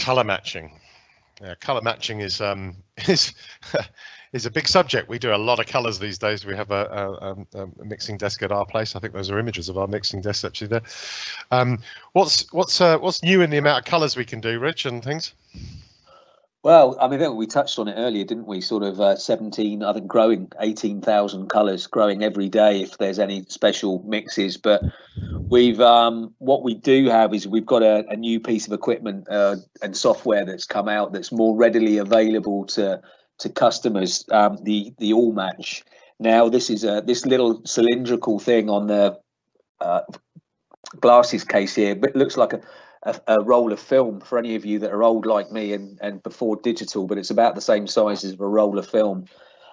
Color matching. Color matching is is a big subject. We do a lot of colors these days. We have a mixing desk at our place. I think those are images of our mixing desk actually there. What's new in the amount of colors we can do, Rich, and things? Well, I mean, I think we touched on it earlier, didn't we? Sort of 17, I think, growing 18,000 colours, growing every day if there's any special mixes. But we've what we do have is we've got a new piece of equipment and software that's come out that's more readily available to customers. The All Match. Now, this is this little cylindrical thing on the glasses case here, but it looks like a roll of film for any of you that are old like me and before digital, but it's about the same size as a roll of film.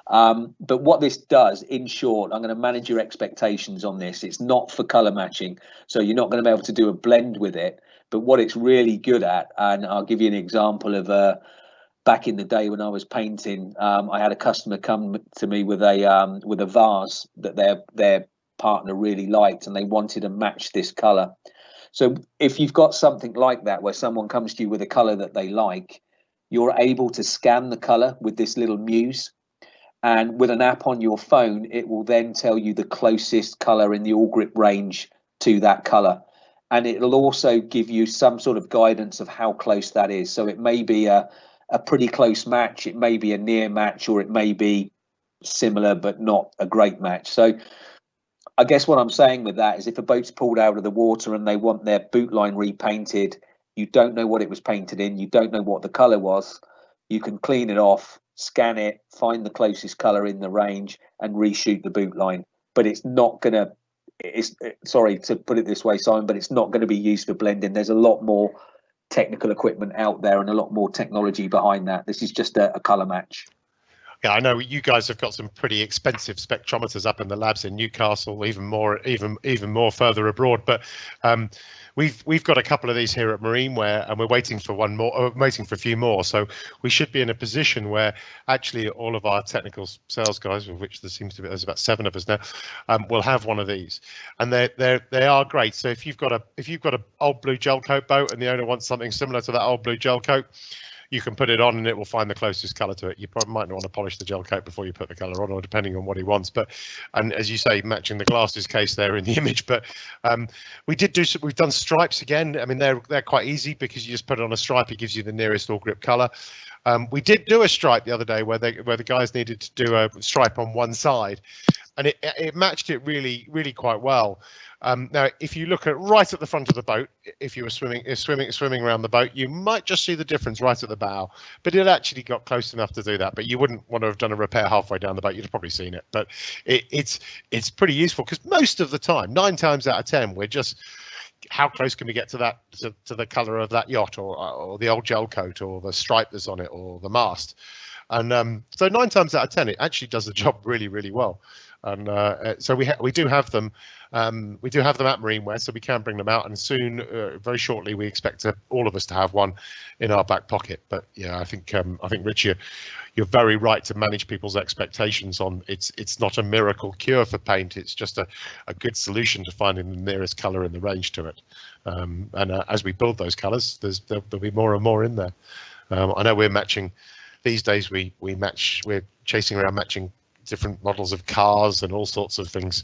But what this does, in short, I'm going to manage your expectations on this. It's not for color matching, so you're not going to be able to do a blend with it. But what it's really good at, and I'll give you an example of back in the day when I was painting, I had a customer come to me with a vase that their partner really liked, and they wanted to match this color. So if you've got something like that where someone comes to you with a color that they like, you're able to scan the color with this little muse, and with an app on your phone, it will then tell you the closest color in the Awlgrip range to that color. And it'll also give you some sort of guidance of how close that is. So it may be a pretty close match, it may be a near match, or it may be similar but not a great match. So I guess what I'm saying with that is if a boat's pulled out of the water and they want their boot line repainted, you don't know what it was painted in, you don't know what the colour was, you can clean it off, scan it, find the closest colour in the range and reshoot the boot line. But it's not going to, sorry to put it this way, Simon, but it's not going to be used for blending. There's a lot more technical equipment out there and a lot more technology behind that. This is just a colour match. Yeah, I know you guys have got some pretty expensive spectrometers up in the labs in Newcastle, even more further abroad. But we've got a couple of these here at Marineware, and we're waiting for one more, waiting for a few more. So we should be in a position where actually all of our technical sales guys, of which there seems to be, there's about 7 of us now, will have one of these, and they are great. So if you've got a old blue gel coat boat and the owner wants something similar to that old blue gel coat, you can put it on and it will find the closest color to it. You probably might not want to polish the gel coat before you put the color on, or depending on what he wants. But, and as you say, matching the glasses case there in the image. But we've done stripes again. I mean, they're quite easy because you just put it on a stripe. It gives you the nearest Awlgrip color. We did do a stripe the other day where the guys needed to do a stripe on one side, and it matched it really quite well. Now, if you look right at the front of the boat, if you were swimming around the boat, you might just see the difference right at the bow. But it actually got close enough to do that. But you wouldn't want to have done a repair halfway down the boat. You'd have probably seen it. But it's pretty useful because most of the time, 9 times out of 10, we're just, how close can we get to that to the color of that yacht, or the old gel coat, or the stripe that's on it, or the mast. And so 9 times out of 10, it actually does the job really well. And so we do have them. We do have them at Marineware, so we can bring them out. And soon, very shortly, we expect all of us to have one in our back pocket. But yeah, I think Rich, you're very right to manage people's expectations on it's not a miracle cure for paint. It's just a good solution to finding the nearest colour in the range to it. And as we build those colours, there'll be more and more in there. I know we're matching these days. We're chasing around matching different models of cars and all sorts of things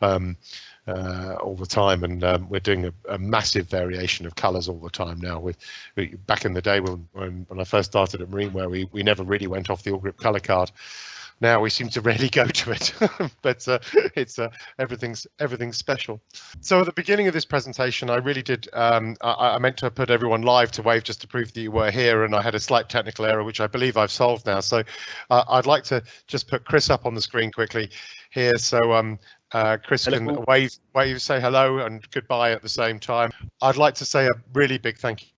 all the time, and we're doing a massive variation of colors all the time now. Back in the day when I first started at Marineware, we never really went off the Awlgrip color card. Now we seem to rarely go to it, but it's everything's special. So at the beginning of this presentation, I really did. I meant to put everyone live to wave just to prove that you were here, and I had a slight technical error, which I believe I've solved now. So I'd like to just put Chris up on the screen quickly here. So Chris can wave, say hello and goodbye at the same time. I'd like to say a really big thank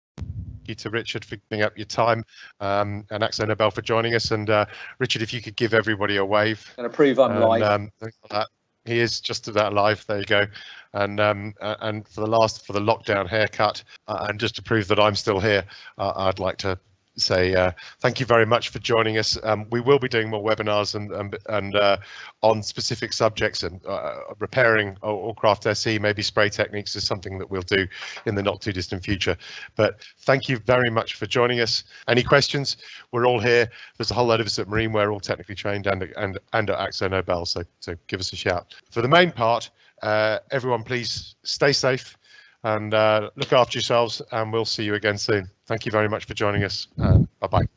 you to Richard for giving up your time, and Axel Nobel for joining us. And Richard, if you could give everybody a wave. I'm going to prove I'm live. He is just about live. There you go. And for the lockdown haircut, and just to prove that I'm still here, I'd like to say thank you very much for joining us. We will be doing more webinars and on specific subjects, and repairing or craft SE, maybe spray techniques is something that we'll do in the not too distant future. But thank you very much for joining us. Any questions? We're all here. There's a whole load of us at Marineware, all technically trained, and at Axo Nobel, so give us a shout. For the main part, everyone please stay safe and look after yourselves, and we'll see you again soon. Thank you very much for joining us. Bye-bye.